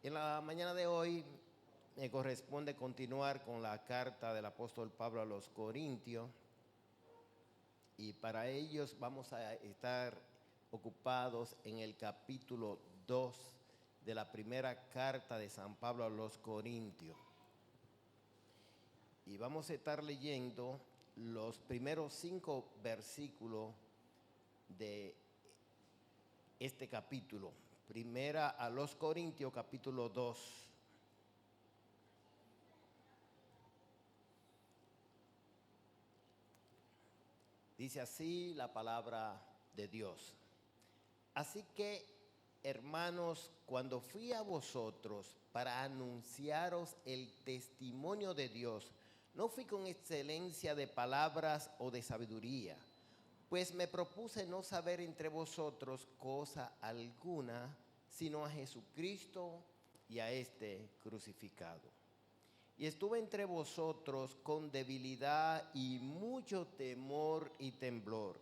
En la mañana de hoy me corresponde continuar con la carta del apóstol Pablo a los Corintios y para ellos vamos a estar ocupados en el capítulo 2 de la primera carta de San Pablo a los Corintios. Y vamos a estar leyendo los primeros 5 versículos de este capítulo. Primera a los Corintios, capítulo 2. Dice así la palabra de Dios. Así que, hermanos, cuando fui a vosotros para anunciaros el testimonio de Dios, no fui con excelencia de palabras o de sabiduría, pues me propuse no saber entre vosotros cosa alguna, sino a Jesucristo y a este crucificado. Y estuve entre vosotros con debilidad y mucho temor y temblor.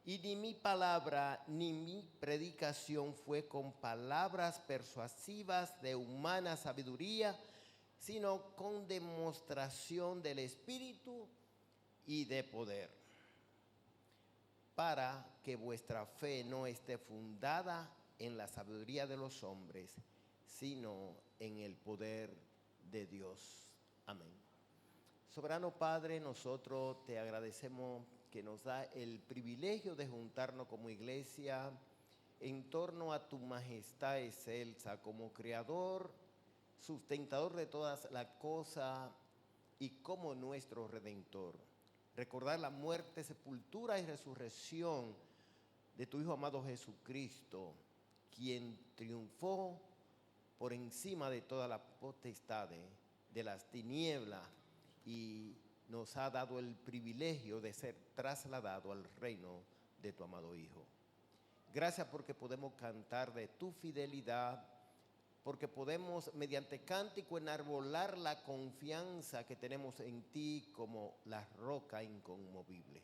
Y ni mi palabra ni mi predicación fue con palabras persuasivas de humana sabiduría, sino con demostración del Espíritu y de poder, para que vuestra fe no esté fundada en la sabiduría de los hombres, sino en el poder de Dios. Amén. Soberano Padre, nosotros te agradecemos que nos da el privilegio de juntarnos como iglesia en torno a tu majestad excelsa, como creador, sustentador de todas las cosas y como nuestro redentor. Recordar la muerte, sepultura y resurrección de tu Hijo amado Jesucristo, quien triunfó por encima de todas las potestades de las tinieblas y nos ha dado el privilegio de ser trasladado al reino de tu amado Hijo. Gracias porque podemos cantar de tu fidelidad, porque podemos mediante cántico enarbolar la confianza que tenemos en ti como la roca inconmovible,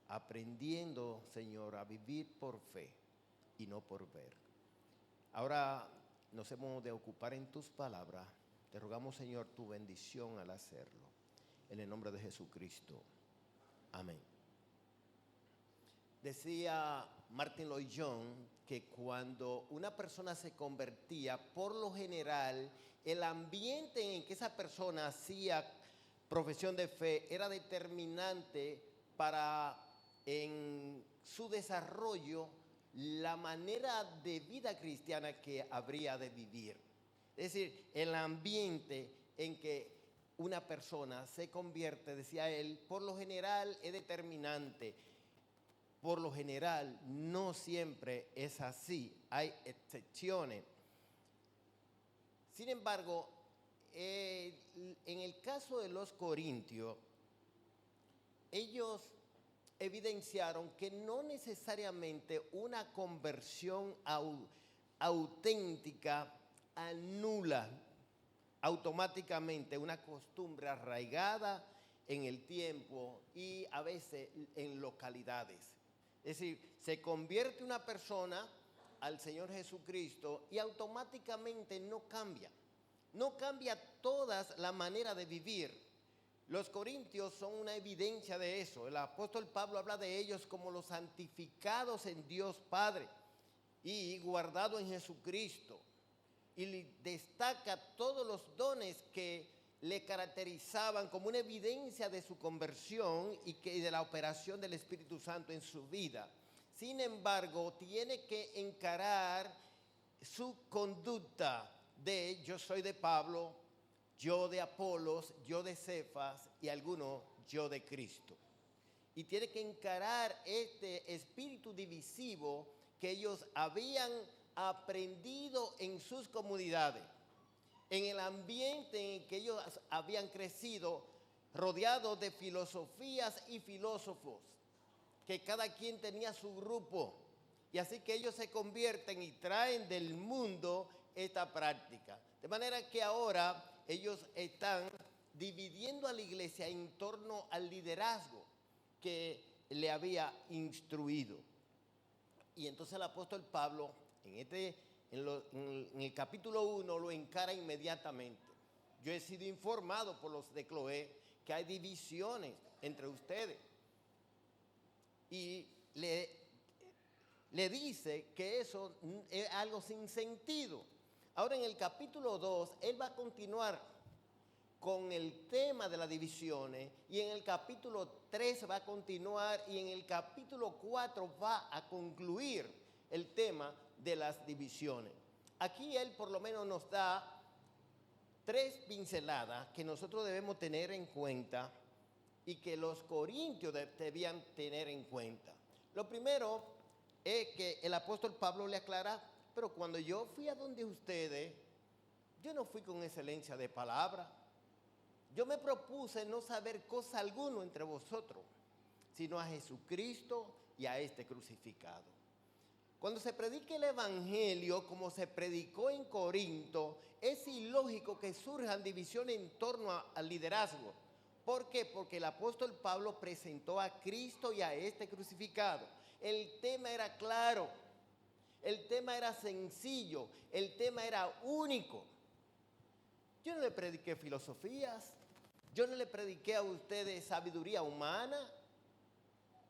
aprendiendo, Señor, a vivir por fe y no por ver. Ahora nos hemos de ocupar en tus palabras. Te rogamos, Señor, tu bendición al hacerlo. En el nombre de Jesucristo. Amén. Decía Martin Lloyd-Jones que cuando una persona se convertía, por lo general, el ambiente en que esa persona hacía profesión de fe era determinante para, en su desarrollo, la manera de vida cristiana que habría de vivir. Es decir, el ambiente en que una persona se convierte, decía él, por lo general es determinante. Por lo general, no siempre es así, hay excepciones. Sin embargo, en el caso de los corintios, ellos evidenciaron que no necesariamente una conversión auténtica anula automáticamente una costumbre arraigada en el tiempo y a veces en localidades. Es decir, se convierte una persona al Señor Jesucristo y automáticamente no cambia toda la manera de vivir. Los corintios son una evidencia de eso. El apóstol Pablo habla de ellos como los santificados en Dios Padre y guardados en Jesucristo. Y destaca todos los dones que le caracterizaban como una evidencia de su conversión y de la operación del Espíritu Santo en su vida. Sin embargo, tiene que encarar su conducta de yo soy de Pablo, yo de Apolos, yo de Cefas y algunos yo de Cristo. Y tiene que encarar este espíritu divisivo que ellos habían aprendido en sus comunidades, en el ambiente en que ellos habían crecido, rodeados de filosofías y filósofos, que cada quien tenía su grupo. Y así que ellos se convierten y traen del mundo esta práctica. De manera que ahora ellos están dividiendo a la iglesia en torno al liderazgo que le había instruido. Y entonces el apóstol Pablo, en este en el capítulo 1 lo encara inmediatamente. Yo he sido informado por los de Cloé que hay divisiones entre ustedes. Y le dice que eso es algo sin sentido. Ahora en el capítulo 2, él va a continuar con el tema de las divisiones, y en el capítulo 3 va a continuar, y en el capítulo 4 va a concluir el tema de las divisiones. Aquí él por lo menos nos da 3 pinceladas que nosotros debemos tener en cuenta y que los corintios debían tener en cuenta. Lo primero es que el apóstol Pablo le aclara: pero cuando yo fui a donde ustedes, yo no fui con excelencia de palabra. Yo me propuse no saber cosa alguna entre vosotros, sino a Jesucristo y a este crucificado. Cuando se predique el evangelio como se predicó en Corinto, es ilógico que surjan divisiones en torno al liderazgo. ¿Por qué? Porque el apóstol Pablo presentó a Cristo y a este crucificado. El tema era claro, el tema era sencillo, el tema era único. Yo no le prediqué filosofías, yo no le prediqué a ustedes sabiduría humana.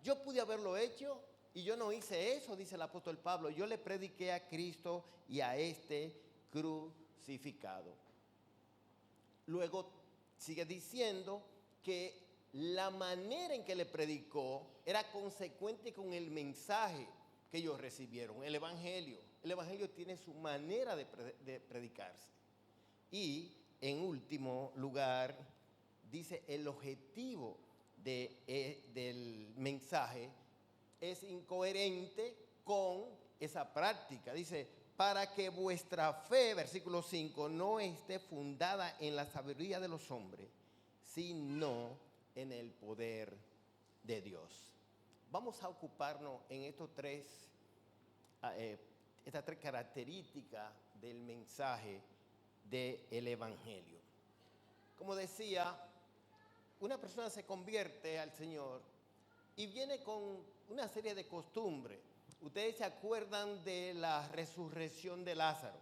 Yo pude haberlo hecho y yo no hice eso, dice el apóstol Pablo. Yo le prediqué a Cristo y a este crucificado. Luego sigue diciendo que la manera en que le predicó era consecuente con el mensaje que ellos recibieron, el evangelio. El evangelio tiene su manera de predicarse. Y en último lugar, dice el objetivo del mensaje es incoherente con esa práctica. Dice: para que vuestra fe, versículo 5, no esté fundada en la sabiduría de los hombres, sino en el poder de Dios. Vamos a ocuparnos en estas tres características del mensaje del evangelio. Como decía, una persona se convierte al Señor y viene con una serie de costumbres. Ustedes se acuerdan de la resurrección de Lázaro,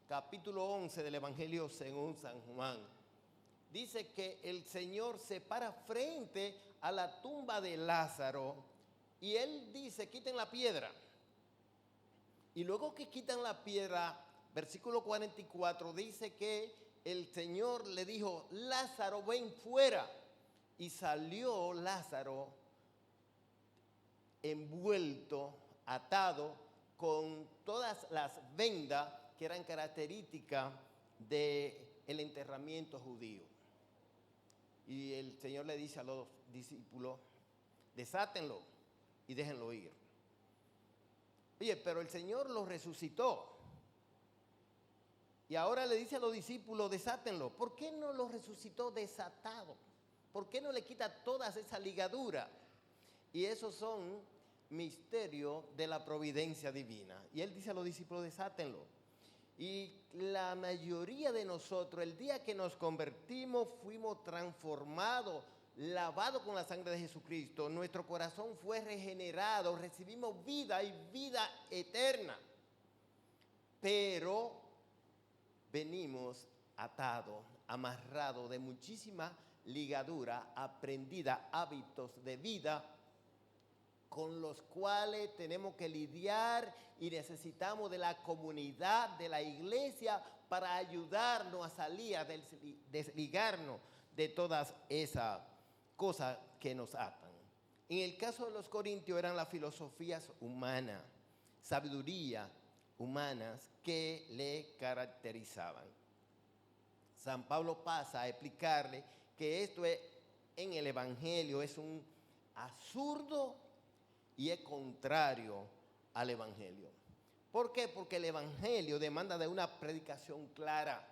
capítulo 11 del Evangelio según San Juan. Dice que el Señor se para frente a la tumba de Lázaro y él dice: quiten la piedra. Y luego que quitan la piedra, versículo 44 dice que el Señor le dijo: Lázaro, ven fuera. Y salió Lázaro envuelto, atado, con todas las vendas que eran características del enterramiento judío. Y el Señor le dice a los discípulos: desátenlo y déjenlo ir. Oye, pero el Señor lo resucitó. Y ahora le dice a los discípulos: desátenlo. ¿Por qué no lo resucitó desatado? ¿Por qué no le quita todas esas ligaduras? Y esos son misterios de la providencia divina. Y él dice a los discípulos: desátenlo. Y la mayoría de nosotros, el día que nos convertimos, fuimos transformados, lavados con la sangre de Jesucristo. Nuestro corazón fue regenerado, recibimos vida y vida eterna. Pero venimos atados, amarrados de muchísima ligadura, aprendida, hábitos de vida con los cuales tenemos que lidiar, y necesitamos de la comunidad, de la iglesia, para ayudarnos a salir, a desligarnos de todas esas cosas que nos atan. En el caso de los corintios eran las filosofías humanas, sabiduría humanas que le caracterizaban. San Pablo pasa a explicarle que esto es, en el evangelio, es un absurdo y es contrario al evangelio. ¿Por qué? Porque el evangelio demanda de una predicación clara.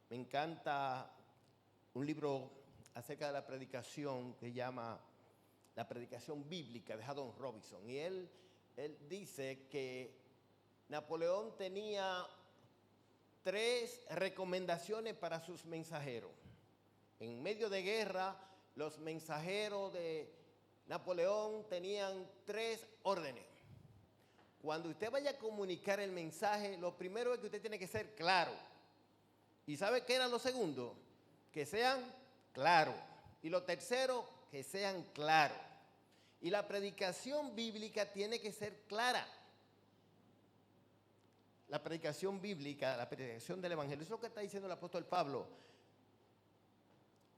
Me encanta un libro acerca de la predicación que se llama La Predicación Bíblica, de Haddon Robinson. Y él dice que Napoleón tenía 3 recomendaciones para sus mensajeros. En medio de guerra, los mensajeros de Napoleón tenían 3 órdenes. cuando usted vaya a comunicar el mensaje, lo primero es que usted tiene que ser claro. ¿Y sabe qué era lo segundo? Que sean claros. Y lo tercero, que sean claros. Y la predicación bíblica tiene que ser clara. La predicación bíblica, la predicación del evangelio, eso es lo que está diciendo el apóstol Pablo.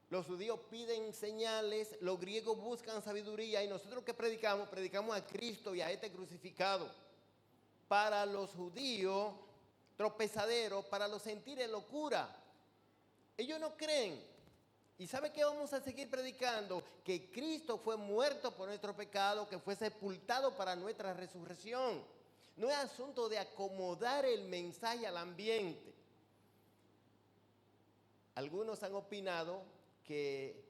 Los judíos piden señales, los griegos buscan sabiduría y nosotros que predicamos a Cristo y a este crucificado. Para los judíos, tropezadero, para los gentiles, locura. Ellos no creen. ¿Y sabe qué vamos a seguir predicando? Que Cristo fue muerto por nuestro pecado, que fue sepultado para nuestra resurrección. No es asunto de acomodar el mensaje al ambiente. Algunos han opinado que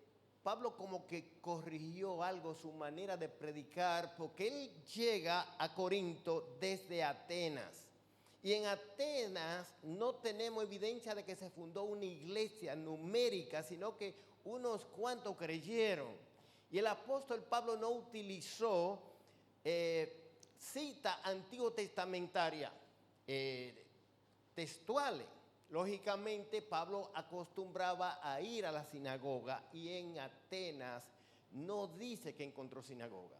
Pablo como que corrigió algo su manera de predicar, porque él llega a Corinto desde Atenas. Y en Atenas no tenemos evidencia de que se fundó una iglesia numérica, sino que unos cuantos creyeron. Y el apóstol Pablo no utilizó cita antiguo testamentaria textuales. Lógicamente, Pablo acostumbraba a ir a la sinagoga y en Atenas no dice que encontró sinagoga.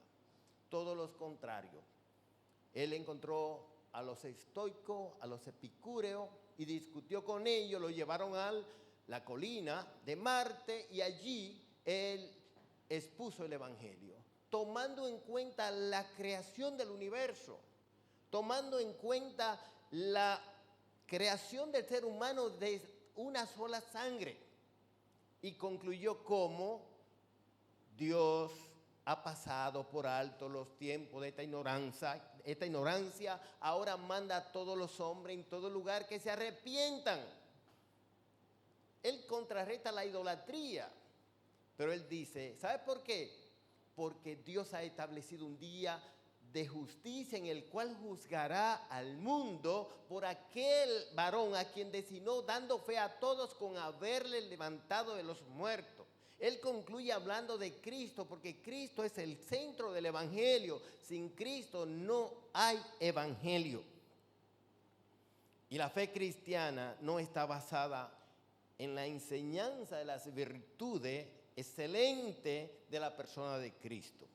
Todo lo contrario. Él encontró a los estoicos, a los epicúreos y discutió con ellos, lo llevaron a la colina de Marte y allí él expuso el evangelio, tomando en cuenta la creación del universo, tomando en cuenta la creación del ser humano de una sola sangre, y concluyó cómo Dios ha pasado por alto los tiempos de esta ignorancia, ahora manda a todos los hombres en todo lugar que se arrepientan. Él contrarresta la idolatría, pero él dice, ¿sabe por qué? Porque Dios ha establecido un día de justicia en el cual juzgará al mundo por aquel varón a quien designó, dando fe a todos con haberle levantado de los muertos. Él concluye hablando de Cristo, porque Cristo es el centro del evangelio. Sin Cristo no hay evangelio. Y la fe cristiana no está basada en la enseñanza de las virtudes excelentes de la persona de Cristo,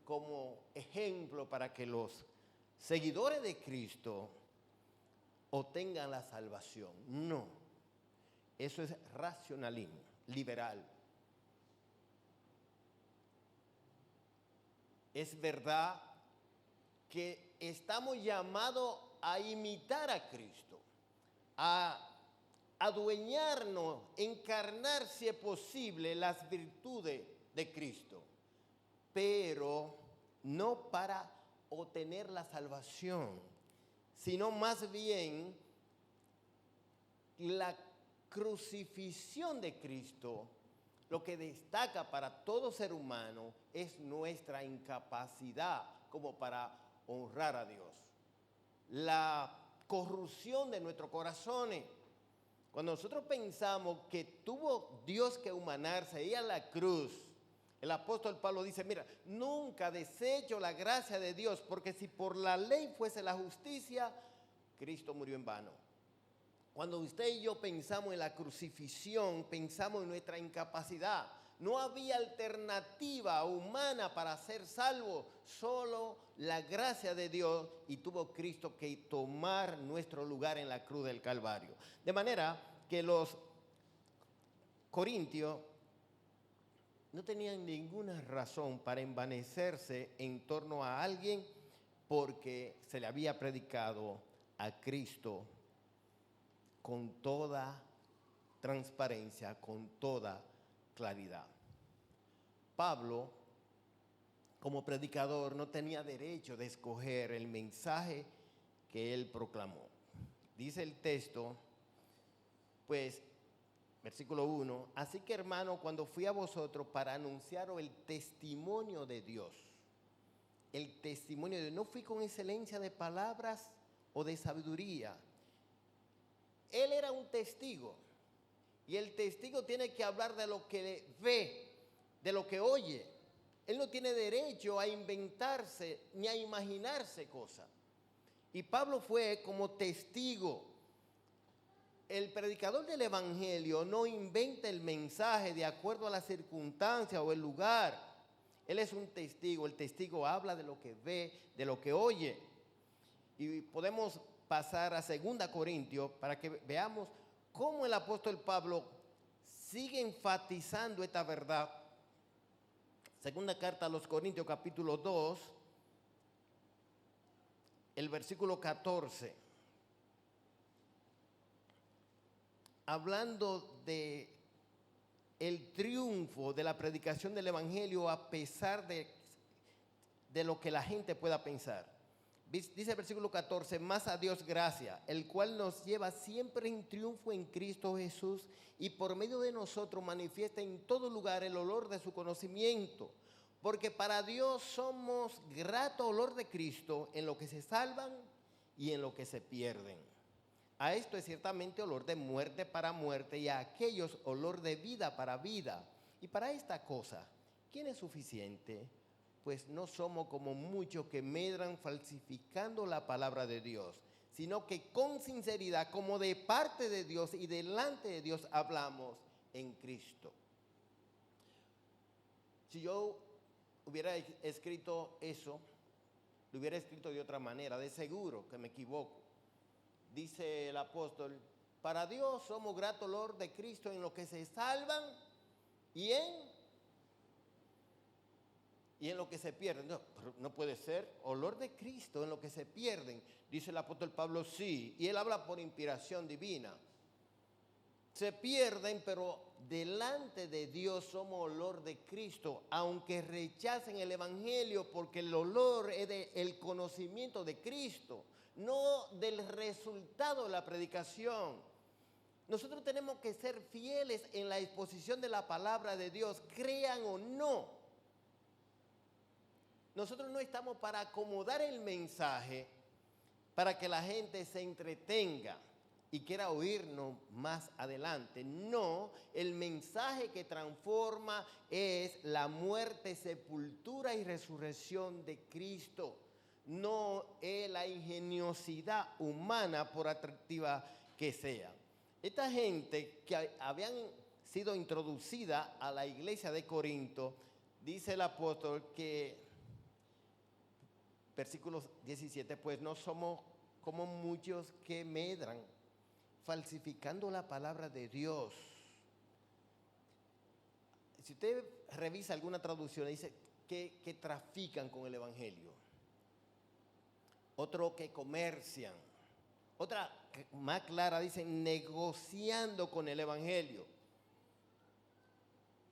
como ejemplo para que los seguidores de Cristo obtengan la salvación. No, eso es racionalismo, liberal. Es verdad que estamos llamados a imitar a Cristo, a adueñarnos, encarnar si es posible las virtudes de Cristo, pero no para obtener la salvación, sino más bien la crucifixión de Cristo. Lo que destaca para todo ser humano es nuestra incapacidad como para honrar a Dios. La corrupción de nuestros corazones. Cuando nosotros pensamos que tuvo Dios que humanarse, ir a la cruz, el apóstol Pablo dice, mira, nunca desecho la gracia de Dios, porque si por la ley fuese la justicia, Cristo murió en vano. Cuando usted y yo pensamos en la crucifixión, pensamos en nuestra incapacidad. No había alternativa humana para ser salvo, solo la gracia de Dios, y tuvo Cristo que tomar nuestro lugar en la cruz del Calvario. De manera que los corintios no tenían ninguna razón para envanecerse en torno a alguien porque se le había predicado a Cristo con toda transparencia, con toda claridad. Pablo, como predicador, no tenía derecho de escoger el mensaje que él proclamó. Dice el texto, pues, versículo 1, así que hermano, cuando fui a vosotros para anunciaros el testimonio de Dios, el testimonio de Dios, no fui con excelencia de palabras o de sabiduría. Él era un testigo, y el testigo tiene que hablar de lo que ve, de lo que oye. Él no tiene derecho a inventarse ni a imaginarse cosas. Y Pablo fue como testigo. El predicador del evangelio no inventa el mensaje de acuerdo a la circunstancia o el lugar. Él es un testigo. El testigo habla de lo que ve, de lo que oye. Y podemos pasar a 2 Corintios para que veamos cómo el apóstol Pablo sigue enfatizando esta verdad. Segunda carta a los Corintios, capítulo 2, el versículo 14. Hablando de el triunfo de la predicación del evangelio a pesar de lo que la gente pueda pensar. Dice el versículo 14, más a Dios gracia, el cual nos lleva siempre en triunfo en Cristo Jesús y por medio de nosotros manifiesta en todo lugar el olor de su conocimiento. Porque para Dios somos grato olor de Cristo en lo que se salvan y en lo que se pierden. A esto es ciertamente olor de muerte para muerte y a aquellos olor de vida para vida. Y para esta cosa, ¿quién es suficiente? Pues no somos como muchos que medran falsificando la palabra de Dios, sino que con sinceridad, como de parte de Dios y delante de Dios hablamos en Cristo. Si yo hubiera escrito eso, lo hubiera escrito de otra manera, de seguro que me equivoco. Dice el apóstol, para Dios somos grato olor de Cristo en lo que se salvan y en lo que se pierden. No puede ser olor de Cristo en lo que se pierden. Dice el apóstol Pablo, sí, y él habla por inspiración divina. Se pierden, pero delante de Dios somos olor de Cristo, aunque rechacen el evangelio, porque el olor es del conocimiento de Cristo, no del resultado de la predicación. Nosotros tenemos que ser fieles en la exposición de la palabra de Dios, crean o no. Nosotros no estamos para acomodar el mensaje para que la gente se entretenga y quiera oírnos más adelante. No, el mensaje que transforma es la muerte, sepultura y resurrección de Cristo. No es la ingeniosidad humana, por atractiva que sea. Esta gente que habían sido introducida a la iglesia de Corinto, dice el apóstol que, versículo 17, pues no somos como muchos que medran, falsificando la palabra de Dios. Si usted revisa alguna traducción, dice que trafican con el evangelio. Otro que comercian. Otra más clara dice negociando con el evangelio.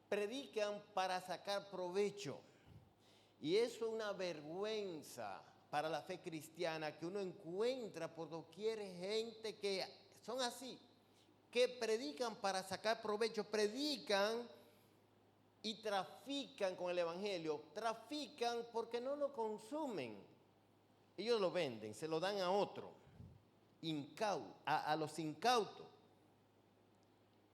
Predican para sacar provecho. Y eso es una vergüenza para la fe cristiana, que uno encuentra por doquier gente que son así, que predican para sacar provecho, predican y trafican con el evangelio. Trafican porque no lo consumen. Ellos lo venden, se lo dan a otro, a los incautos.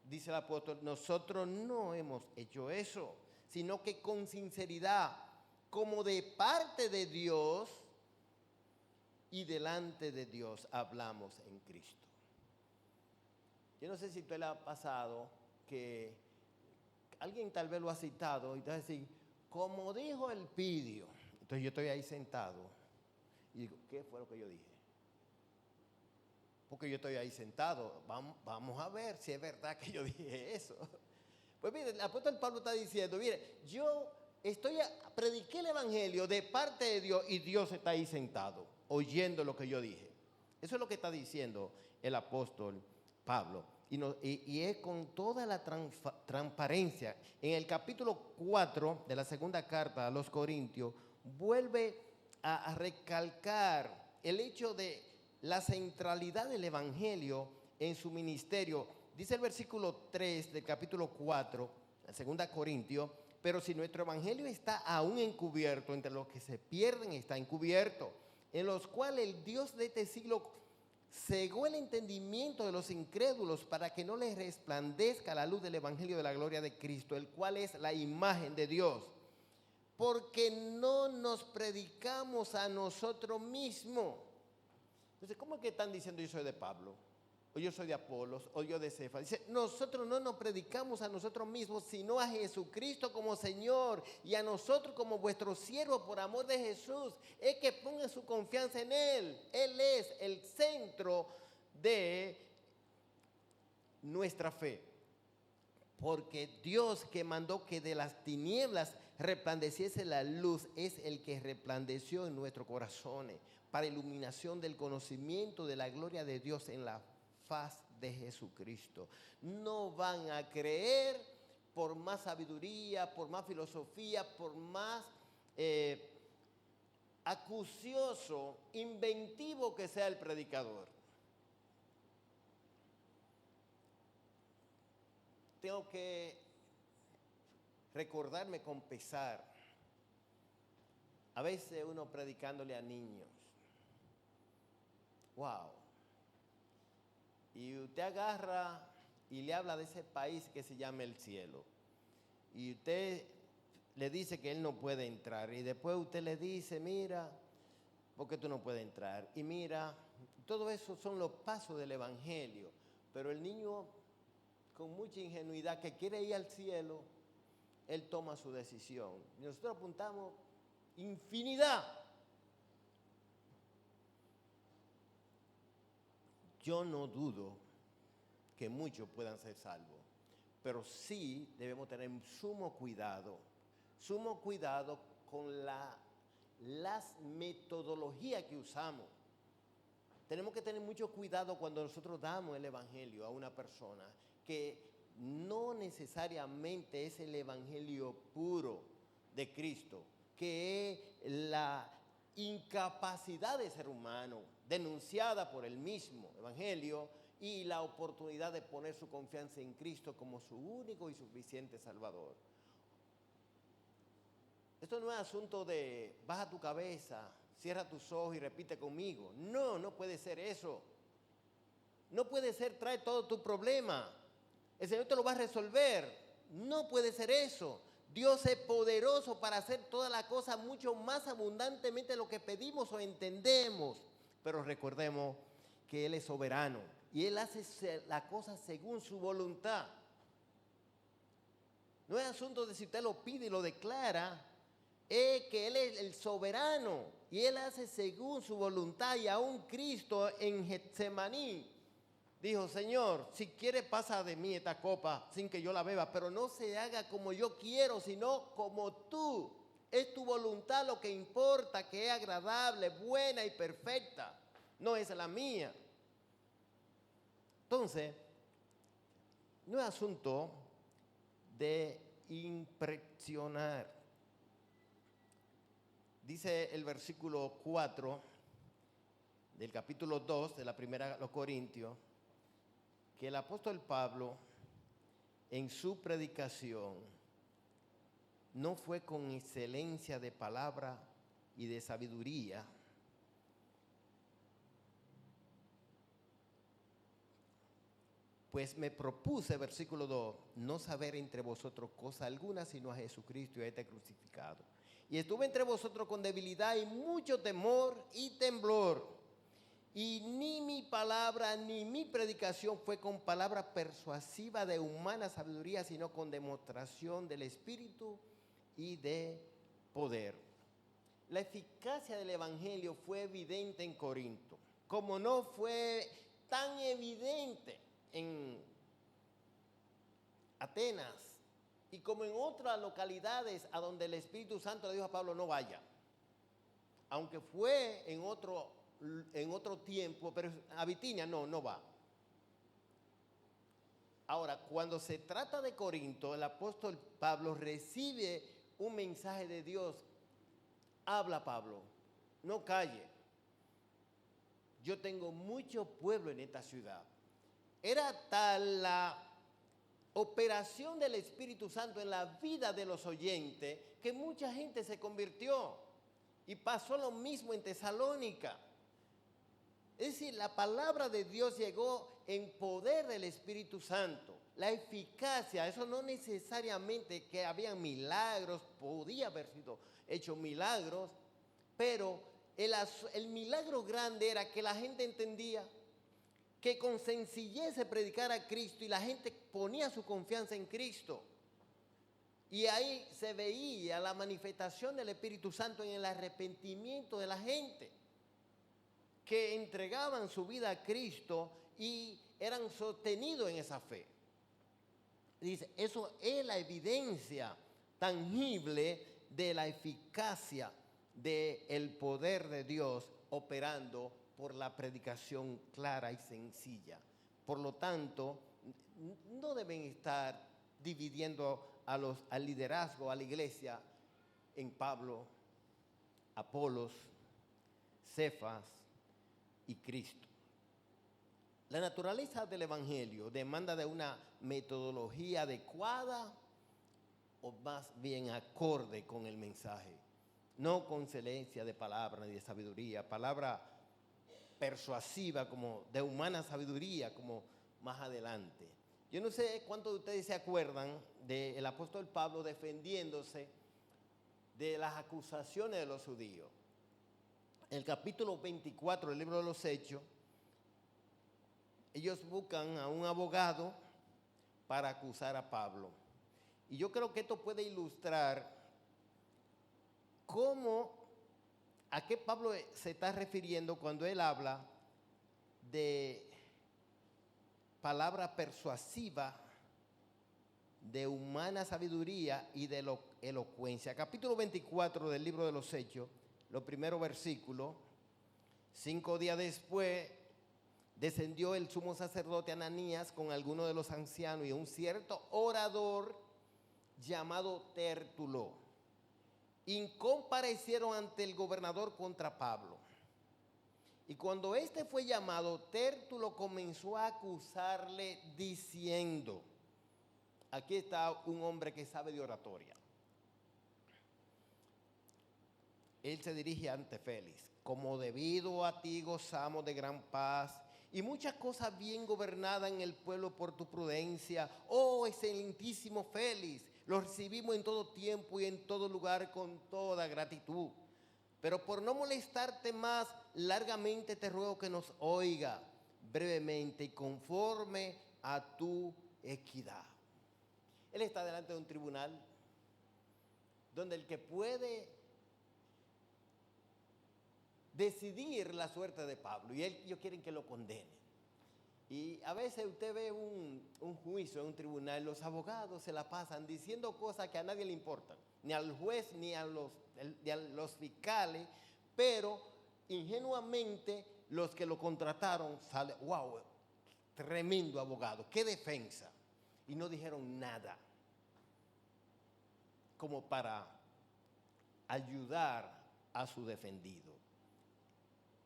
Dice el apóstol, nosotros no hemos hecho eso, sino que con sinceridad, como de parte de Dios y delante de Dios hablamos en Cristo. Yo no sé si a usted le ha pasado que alguien tal vez lo ha citado y te va a decir, como dijo Elpidio. Entonces yo estoy ahí sentado y digo, ¿qué fue lo que yo dije? Porque yo estoy ahí sentado, vamos a ver si es verdad que yo dije eso. Pues mire, el apóstol Pablo está diciendo, mire, yo prediqué el evangelio de parte de Dios y Dios está ahí sentado, oyendo lo que yo dije. Eso es lo que está diciendo el apóstol Pablo. Y es con toda la transparencia. En el capítulo 4 de la segunda carta a los Corintios, vuelve a recalcar el hecho de la centralidad del evangelio en su ministerio. Dice el versículo 3 del capítulo 4, la segunda Corintios, pero si nuestro evangelio está aún encubierto, entre los que se pierden está encubierto, en los cuales el Dios de este siglo cegó el entendimiento de los incrédulos para que no les resplandezca la luz del evangelio de la gloria de Cristo, el cual es la imagen de Dios. Porque no nos predicamos a nosotros mismos, Entonces, ¿cómo es que están diciendo yo soy de Pablo? O yo soy de Apolos, o yo de Cefas? Dice, nosotros no nos predicamos a nosotros mismos, sino a Jesucristo como Señor y a nosotros como vuestros siervos por amor de Jesús. Es que pongan su confianza en Él. Él es el centro de nuestra fe. Porque Dios que mandó que de las tinieblas resplandeciese la luz es el que resplandeció en nuestros corazones para iluminación del conocimiento de la gloria de Dios en la faz de Jesucristo. No van a creer por más sabiduría, por más filosofía, por más acucioso, inventivo que sea el predicador. Tengo que recordarme con pesar. A veces uno predicándole a niños. Wow. Y usted agarra y le habla de ese país que se llama el cielo. Y usted le dice que él no puede entrar. Y después usted le dice, mira, ¿por qué tú no puedes entrar? Y mira, todo eso son los pasos del evangelio. Pero el niño, con mucha ingenuidad, que quiere ir al cielo, él toma su decisión. Y nosotros apuntamos infinidad. Yo no dudo que muchos puedan ser salvos, pero sí debemos tener sumo cuidado con las metodologías que usamos. Tenemos que tener mucho cuidado cuando nosotros damos el evangelio a una persona, que no necesariamente es el evangelio puro de Cristo, que es la incapacidad de ser humano denunciada por el mismo evangelio y la oportunidad de poner su confianza en Cristo como su único y suficiente Salvador. Esto no es asunto de baja tu cabeza, cierra tus ojos y repite conmigo. No, no puede ser eso. No puede ser trae todo tu problema. El Señor te lo va a resolver. No puede ser eso. Dios es poderoso para hacer todas las cosas mucho más abundantemente de lo que pedimos o entendemos. Pero recordemos que Él es soberano y Él hace la cosa según su voluntad. No es asunto de si usted lo pide y lo declara, es que Él es el soberano y Él hace según su voluntad. Y aún Cristo en Getsemaní dijo, Señor, si quieres pasa de mí esta copa sin que yo la beba, pero no se haga como yo quiero, sino como tú. Es tu voluntad lo que importa, que es agradable, buena y perfecta. No es la mía. Entonces, no es asunto de impresionar. Dice el versículo 4 del capítulo 2 de la primera de los Corintios, que el apóstol Pablo en su predicación no fue con excelencia de palabra y de sabiduría, pues me propuse, versículo 2, no saber entre vosotros cosa alguna sino a Jesucristo y a este crucificado. Y estuve entre vosotros con debilidad y mucho temor y temblor. Y ni mi palabra ni mi predicación fue con palabra persuasiva de humana sabiduría, sino con demostración del Espíritu y de poder. La eficacia del Evangelio fue evidente en Corinto, como no fue tan evidente en Atenas y como en otras localidades a donde el Espíritu Santo le dijo a Pablo no vaya. Aunque fue en otro tiempo, pero a Bitinia no va. Ahora, cuando se trata de Corinto, el apóstol Pablo recibe un mensaje de Dios. Habla, Pablo, no calle. Yo tengo mucho pueblo en esta ciudad. Era tal la operación del Espíritu Santo en la vida de los oyentes que mucha gente se convirtió. Y pasó lo mismo en Tesalónica. Es decir, la palabra de Dios llegó en poder del Espíritu Santo. La eficacia, eso no necesariamente que había milagros, podía haber sido hecho milagros, pero el milagro grande era que la gente entendía que con sencillez se predicara a Cristo y la gente ponía su confianza en Cristo. Y ahí se veía la manifestación del Espíritu Santo en el arrepentimiento de la gente, que entregaban su vida a Cristo y eran sostenidos en esa fe. Dice, eso es la evidencia tangible de la eficacia del poder de Dios operando por la predicación clara y sencilla. Por lo tanto, no deben estar dividiendo al liderazgo, a la iglesia, en Pablo, Apolos, Cefas y Cristo. La naturaleza del Evangelio demanda de una metodología adecuada o más bien acorde con el mensaje, no con excelencia de palabra ni de sabiduría, palabra persuasiva como de humana sabiduría, como más adelante. Yo no sé cuántos de ustedes se acuerdan del apóstol Pablo defendiéndose de las acusaciones de los judíos. En el capítulo 24 del libro de los Hechos, ellos buscan a un abogado para acusar a Pablo. Y yo creo que esto puede ilustrar a qué Pablo se está refiriendo cuando él habla de palabra persuasiva, de humana sabiduría y de elocuencia. Capítulo 24 del libro de los Hechos, los primeros versículos. 5 días después descendió el sumo sacerdote Ananías con algunos de los ancianos y un cierto orador llamado Tértulo. Y comparecieron ante el gobernador contra Pablo. Y cuando éste fue llamado, Tértulo comenzó a acusarle diciendo, aquí está un hombre que sabe de oratoria. Él se dirige ante Félix, como debido a ti gozamos de gran paz y muchas cosas bien gobernadas en el pueblo por tu prudencia. Oh, excelentísimo Félix, lo recibimos en todo tiempo y en todo lugar con toda gratitud. Pero por no molestarte más, largamente te ruego que nos oiga brevemente y conforme a tu equidad. Él está delante de un tribunal donde el que puede decidir la suerte de Pablo y ellos quieren que lo condenen. Y a veces usted ve un juicio en un tribunal, los abogados se la pasan diciendo cosas que a nadie le importan, ni al juez ni a los fiscales, pero ingenuamente los que lo contrataron salen, wow, tremendo abogado, qué defensa. Y no dijeron nada como para ayudar a su defendido.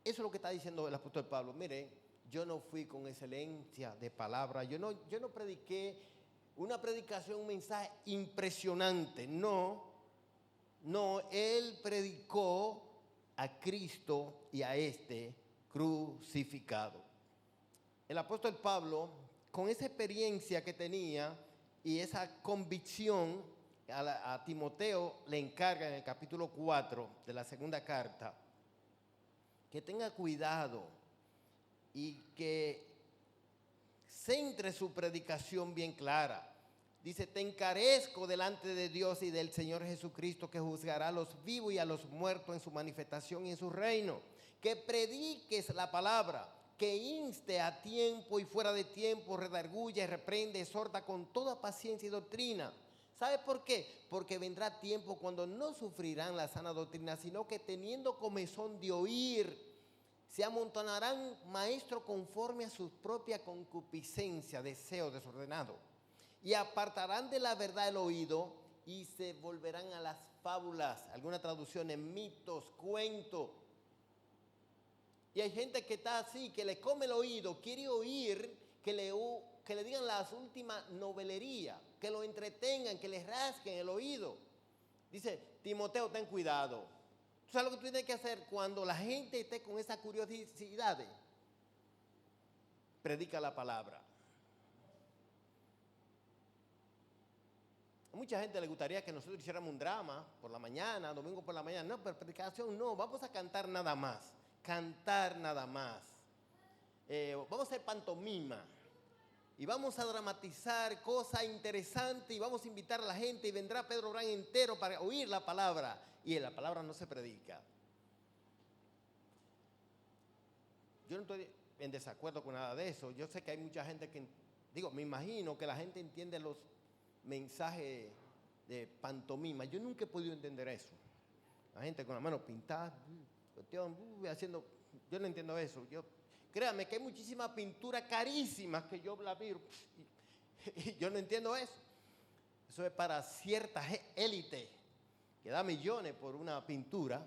Eso es lo que está diciendo el apóstol Pablo. Mire, yo no fui con excelencia de palabra, yo no prediqué una predicación, un mensaje impresionante. No, él predicó a Cristo y a este crucificado. El apóstol Pablo, con esa experiencia que tenía y esa convicción, a Timoteo le encarga en el capítulo 4 de la segunda carta que tenga cuidado y que centre su predicación bien clara. Dice, te encarezco delante de Dios y del Señor Jesucristo, que juzgará a los vivos y a los muertos en su manifestación y en su reino. Que prediques la palabra, que inste a tiempo y fuera de tiempo, redarguye, reprende, exhorta con toda paciencia y doctrina. ¿Sabe por qué? Porque vendrá tiempo cuando no sufrirán la sana doctrina, sino que teniendo comezón de oír, se amontonarán maestros conforme a su propia concupiscencia, deseo desordenado, y apartarán de la verdad el oído y se volverán a las fábulas, algunas traducciones, mitos, cuentos. Y hay gente que está así, que le come el oído, quiere oír que le digan las últimas novelerías, que lo entretengan, que le rasquen el oído. Dice, Timoteo, ten cuidado. ¿Tú sabes lo que tú tienes que hacer cuando la gente esté con esa curiosidad? Predica la palabra. A mucha gente le gustaría que nosotros hiciéramos un drama por la mañana, domingo por la mañana. No, pero predicación no, vamos a cantar nada más. Cantar nada más. Vamos a hacer pantomima. Y vamos a dramatizar cosas interesantes y vamos a invitar a la gente y vendrá Pedro Brán entero para oír la palabra. Y la palabra no se predica. Yo no estoy en desacuerdo con nada de eso. Yo sé que hay mucha gente que, me imagino que la gente entiende los mensajes de pantomima. Yo nunca he podido entender eso. La gente con la mano pintada, haciendo, yo no entiendo eso. Créame que hay muchísimas pinturas carísimas que yo la miro y yo no entiendo eso. Eso es para cierta élite que da millones por una pintura,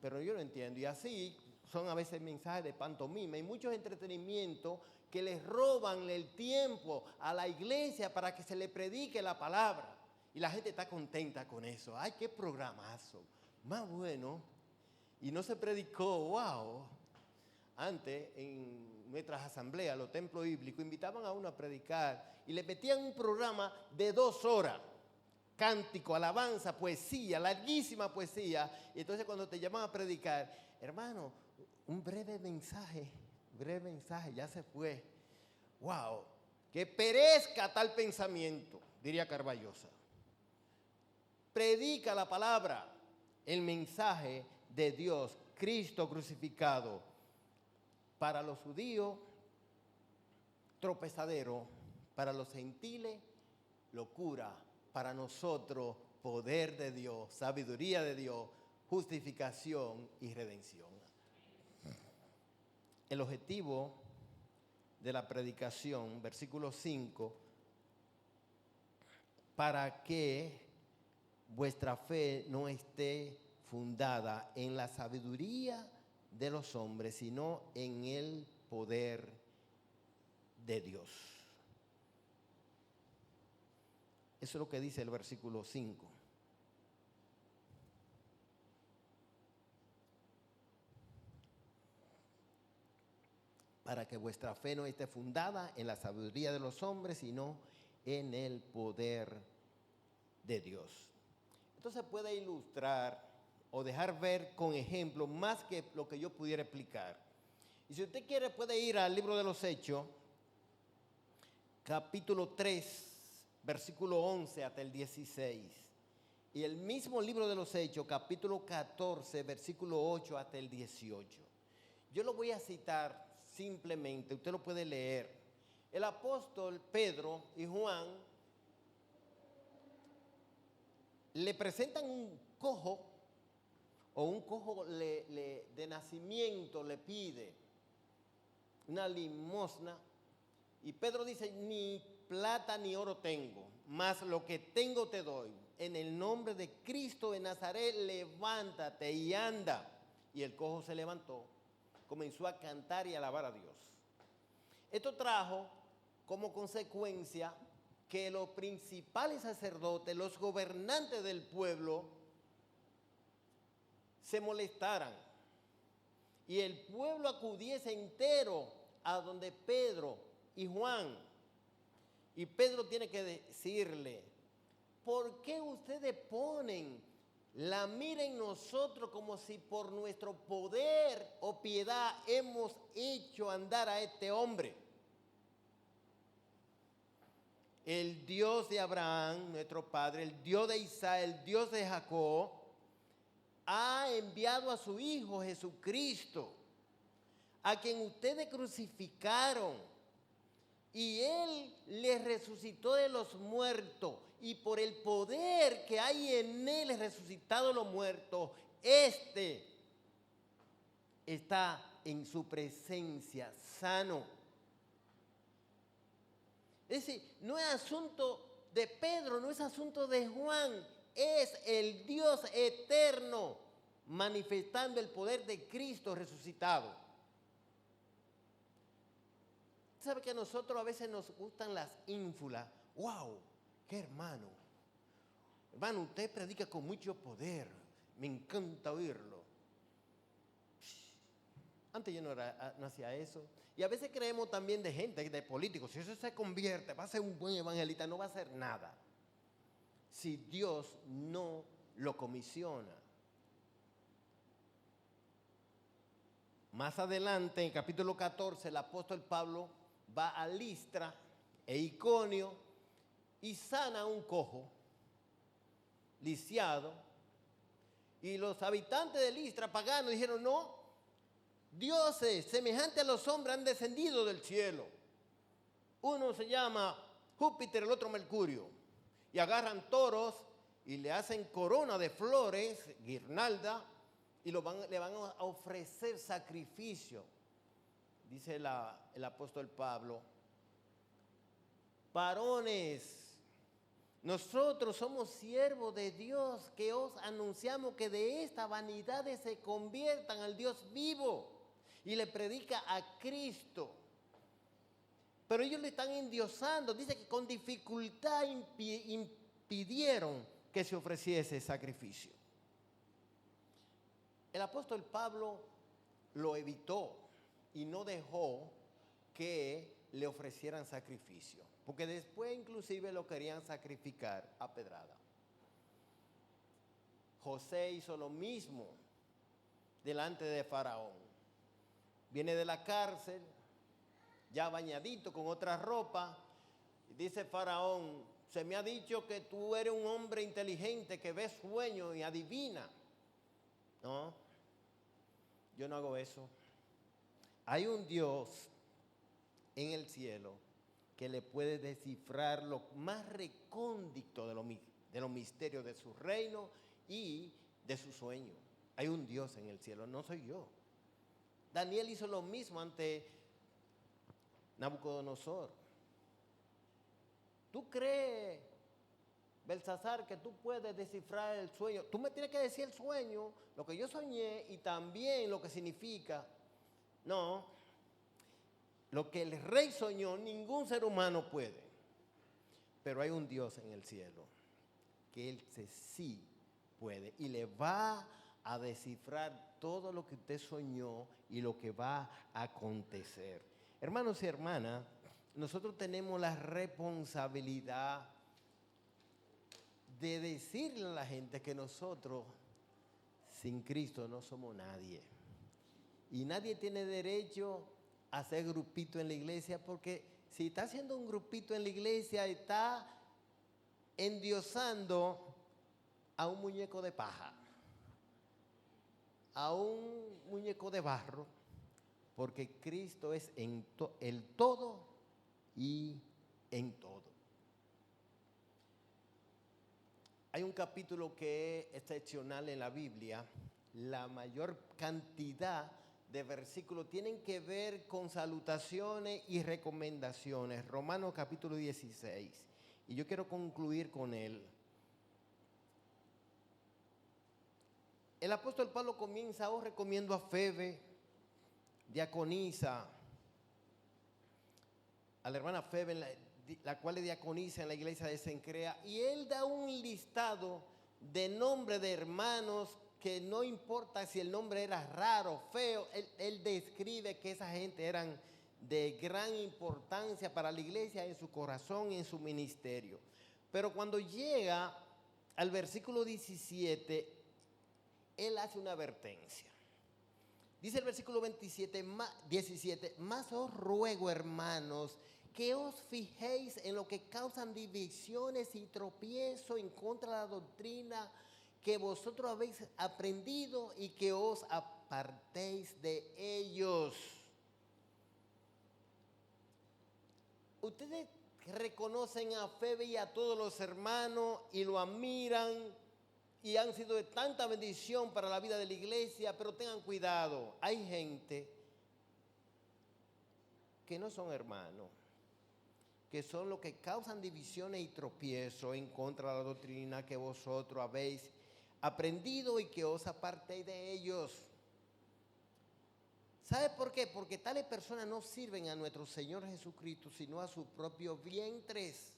pero yo no entiendo. Y así son a veces mensajes de pantomima y muchos entretenimientos que les roban el tiempo a la iglesia para que se le predique la palabra. Y la gente está contenta con eso. ¡Ay, qué programazo! Más bueno. Y no se predicó, ¡wow! Antes, en nuestras asambleas, los templos bíblicos, invitaban a uno a predicar y le metían un programa de 2 horas. Cántico, alabanza, poesía, larguísima poesía. Y entonces cuando te llaman a predicar, hermano, un breve mensaje, ya se fue. ¡Wow! Que perezca tal pensamiento, diría Carballosa. Predica la palabra, el mensaje de Dios, Cristo crucificado. Para los judíos, tropezadero. Para los gentiles, locura. Para nosotros, poder de Dios, sabiduría de Dios, justificación y redención. El objetivo de la predicación, versículo 5, para que vuestra fe no esté fundada en la sabiduría de los hombres, sino en el poder de Dios. Eso es lo que dice el versículo 5. Para que vuestra fe no esté fundada en la sabiduría de los hombres, sino en el poder de Dios. Entonces puede ilustrar o dejar ver con ejemplo más que lo que yo pudiera explicar. Y si usted quiere puede ir al libro de los Hechos, capítulo 3, versículo 11 hasta el 16. Y el mismo libro de los Hechos, capítulo 14, versículo 8 hasta el 18. Yo lo voy a citar simplemente, usted lo puede leer. El apóstol Pedro y Juan le presentan un cojo, o un cojo de nacimiento le pide una limosna, y Pedro dice, ni plata ni oro tengo, mas lo que tengo te doy. En el nombre de Cristo de Nazaret, levántate y anda. Y el cojo se levantó, comenzó a cantar y alabar a Dios. Esto trajo como consecuencia que los principales sacerdotes, los gobernantes del pueblo, se molestaran y el pueblo acudiese entero a donde Pedro y Juan. Y Pedro tiene que decirle, ¿por qué ustedes ponen la mira en nosotros como si por nuestro poder o piedad hemos hecho andar a este hombre? El Dios de Abraham, nuestro padre, el Dios de Isaac, el Dios de Jacob, ha enviado a su Hijo Jesucristo, a quien ustedes crucificaron, y Él les resucitó de los muertos, y por el poder que hay en Él resucitado de los muertos, está en su presencia sano. Es decir, no es asunto de Pedro, no es asunto de Juan, es el Dios eterno manifestando el poder de Cristo resucitado. ¿Sabe que a nosotros a veces nos gustan las ínfulas? ¡Wow! ¡Qué hermano! Hermano, usted predica con mucho poder. Me encanta oírlo. Antes yo no hacía eso. Y a veces creemos también de gente, de políticos. Si eso se convierte, va a ser un buen evangelista, no va a hacer nada. si Dios no lo comisiona. Más adelante, en capítulo 14, el apóstol Pablo va a Listra e Iconio y sana a un cojo, lisiado. Y los habitantes de Listra, paganos, dijeron, no, dioses semejantes a los hombres han descendido del cielo. Uno se llama Júpiter, el otro Mercurio. Y agarran toros y le hacen corona de flores, guirnalda, y le van a ofrecer sacrificio. Dice el apóstol Pablo, varones, nosotros somos siervos de Dios, que os anunciamos que de esta vanidad se conviertan al Dios vivo y le predica a Cristo. Pero ellos le están endiosando. Dice que con dificultad impidieron que se ofreciese sacrificio. El apóstol Pablo lo evitó y no dejó que le ofrecieran sacrificio, porque después inclusive lo querían sacrificar a pedrada. José hizo lo mismo delante de Faraón. Viene de la cárcel, ya bañadito con otra ropa, y dice Faraón, se me ha dicho que tú eres un hombre inteligente que ve sueños y adivina. No, yo no hago eso. Hay un Dios en el cielo que le puede descifrar lo más recóndito de los misterios de su reino y de su sueño. Hay un Dios en el cielo, no soy yo. Daniel hizo lo mismo ante Nabucodonosor. ¿Tú crees, Belsasar, que tú puedes descifrar el sueño? Tú me tienes que decir el sueño, lo que yo soñé y también lo que significa. No, lo que el rey soñó, ningún ser humano puede. Pero hay un Dios en el cielo que Él sí puede y le va a descifrar todo lo que usted soñó y lo que va a acontecer. Hermanos y hermanas, nosotros tenemos la responsabilidad de decirle a la gente que nosotros sin Cristo no somos nadie. Y nadie tiene derecho a hacer grupito en la iglesia, porque si está haciendo un grupito en la iglesia, está endiosando a un muñeco de paja, a un muñeco de barro, porque Cristo es el todo y en todo. Hay un capítulo que es excepcional en la Biblia. La mayor cantidad de versículos tienen que ver con salutaciones y recomendaciones. Romanos capítulo 16. Y yo quiero concluir con él. El apóstol Pablo comienza, os recomiendo a Febe, diaconisa, a la hermana Febe, la cual es diaconisa en la iglesia de Cencrea, y él da un listado de nombres de hermanos que no importa si el nombre era raro, feo, él describe que esa gente eran de gran importancia para la iglesia en su corazón y en su ministerio. Pero cuando llega al versículo 17, él hace una advertencia. Dice el versículo 17, más os ruego, hermanos, que os fijéis en lo que causan divisiones y tropiezo en contra de la doctrina que vosotros habéis aprendido y que os apartéis de ellos. Ustedes reconocen a Febe y a todos los hermanos y lo admiran y han sido de tanta bendición para la vida de la iglesia, pero tengan cuidado, hay gente que no son hermanos, que son los que causan divisiones y tropiezos en contra de la doctrina que vosotros habéis aprendido y que os apartéis de ellos. ¿Sabe por qué? Porque tales personas no sirven a nuestro Señor Jesucristo, sino a sus propios vientres.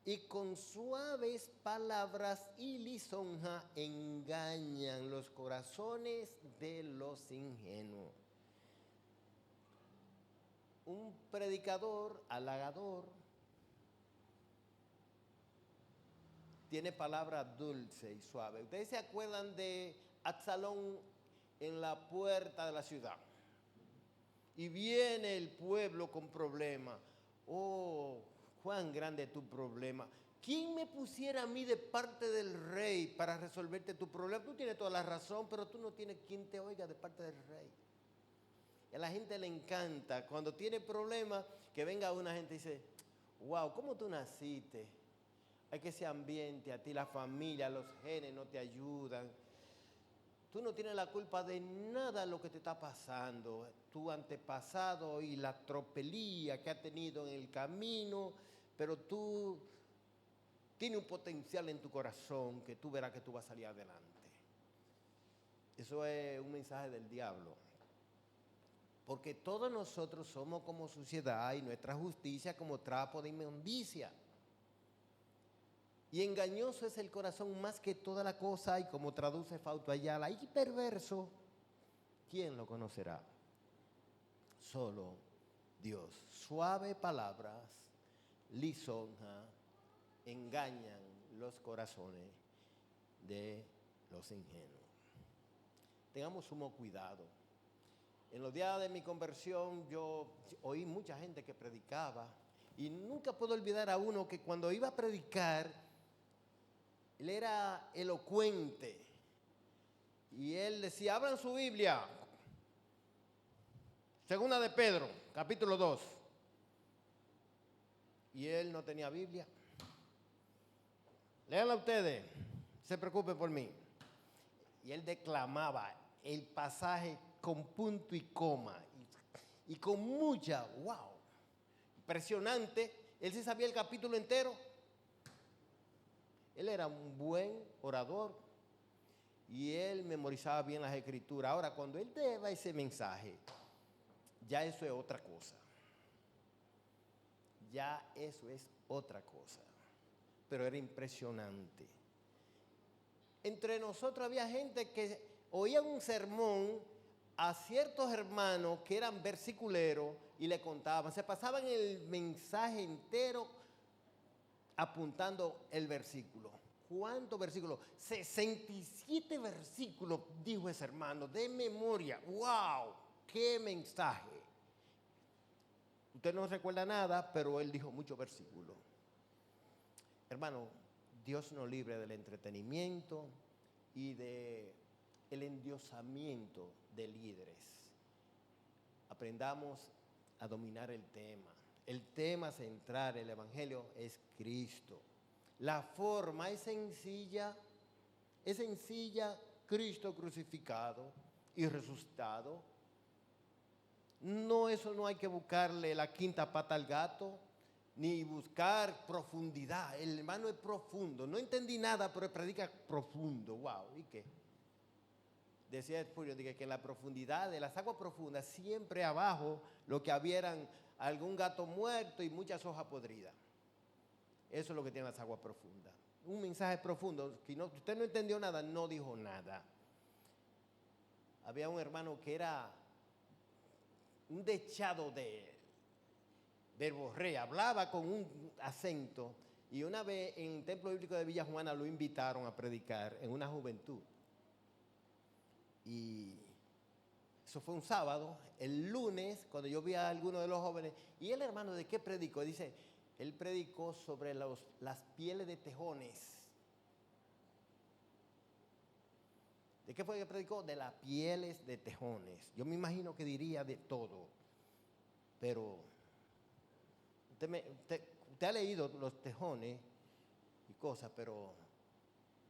Y con suaves palabras y lisonja engañan los corazones de los ingenuos. Un predicador halagador tiene palabras dulces y suaves. ¿Ustedes se acuerdan de Absalón en la puerta de la ciudad? Y viene el pueblo con problemas. Oh, cuán grande es tu problema. ¿Quién me pusiera a mí de parte del rey para resolverte tu problema? Tú tienes toda la razón, pero tú no tienes quien te oiga de parte del rey. Y a la gente le encanta cuando tiene problemas que venga una gente y dice, wow, ¿cómo tú naciste? Hay que ese ambiente, a ti la familia, los genes no te ayudan. Tú no tienes la culpa de nada lo que te está pasando. Tu antepasado y la tropelía que ha tenido en el camino, pero tú tienes un potencial en tu corazón que tú verás que tú vas a salir adelante. Eso es un mensaje del diablo. Porque todos nosotros somos como suciedad y nuestra justicia como trapo de inmundicia. Y engañoso es el corazón más que toda la cosa, y como traduce Fausto Ayala, y perverso, ¿quién lo conocerá? Solo Dios. Suave palabras, lisonja, engañan los corazones de los ingenuos. Tengamos sumo cuidado. En los días de mi conversión yo oí mucha gente que predicaba, y nunca puedo olvidar a uno que cuando iba a predicar, él era elocuente y él decía, abran su Biblia, Segunda de Pedro, capítulo 2. Y él no tenía Biblia. Léanla ustedes, se preocupen por mí. Y él declamaba el pasaje con punto y coma y con mucha, wow, impresionante. Él se sabía el capítulo entero. Él era un buen orador y él memorizaba bien las escrituras. Ahora, cuando él te daba ese mensaje, ya eso es otra cosa. Ya eso es otra cosa. Pero era impresionante. Entre nosotros había gente que oía un sermón a ciertos hermanos que eran versiculeros y le contaban. Se pasaban el mensaje entero apuntando el versículo. ¿Cuántos versículos? 67 versículos, dijo ese hermano, de memoria. ¡Wow! ¡Qué mensaje! Usted no recuerda nada, pero él dijo muchos versículos. Hermano, Dios nos libre del entretenimiento y del endiosamiento de líderes. Aprendamos a dominar el tema. El tema central del Evangelio es Cristo. La forma es sencilla, Cristo crucificado y resucitado. No, eso no hay que buscarle la quinta pata al gato, ni buscar profundidad. El hermano es profundo. No entendí nada, pero predica profundo. Wow, ¿y qué? Decía Spurgeon que en la profundidad de las aguas profundas, siempre abajo lo que había eran algún gato muerto y muchas hojas podridas. Eso es lo que tienen las aguas profundas. Un mensaje profundo, que usted no entendió nada, no dijo nada. Había un hermano que era un dechado de verborrea, hablaba con un acento, y una vez en el Templo Bíblico de Villa Juana lo invitaron a predicar en una juventud. Y eso fue un sábado. El lunes, cuando yo vi a alguno de los jóvenes, y el hermano, ¿de qué predicó? Dice, él predicó sobre las pieles de tejones. ¿De qué fue que predicó? De las pieles de tejones. Yo me imagino que diría de todo. Pero usted ha leído los tejones y cosas, pero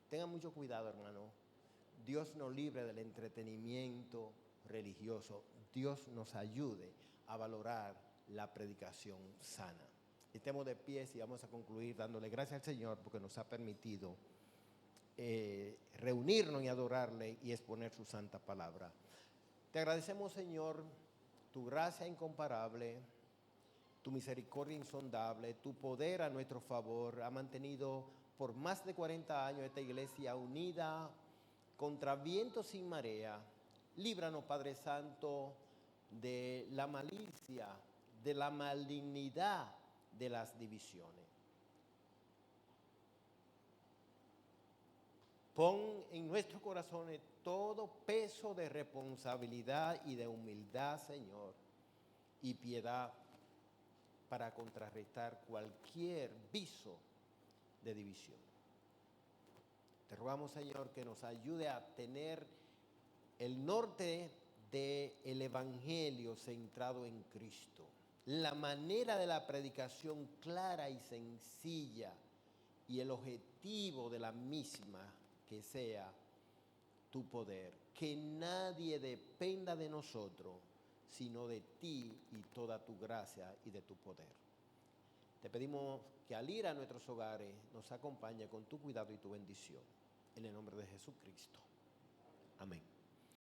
tenga mucho cuidado, hermano. Dios nos libre del entretenimiento religioso. Dios nos ayude a valorar la predicación sana. Estemos de pie y vamos a concluir dándole gracias al Señor porque nos ha permitido reunirnos y adorarle y exponer su santa palabra. Te agradecemos, Señor, tu gracia incomparable, tu misericordia insondable, tu poder a nuestro favor. Ha mantenido por más de 40 años esta iglesia unida contra viento sin marea. Líbranos, Padre Santo, de la malicia, de la malignidad de las divisiones. Pon en nuestros corazones todo peso de responsabilidad y de humildad, Señor, y piedad para contrarrestar cualquier viso de división. Te rogamos, Señor, que nos ayude a tener el norte del Evangelio centrado en Cristo. La manera de la predicación clara y sencilla y el objetivo de la misma que sea tu poder. Que nadie dependa de nosotros, sino de ti y toda tu gracia y de tu poder. Te pedimos que al ir a nuestros hogares nos acompañe con tu cuidado y tu bendición. En el nombre de Jesucristo. Amén.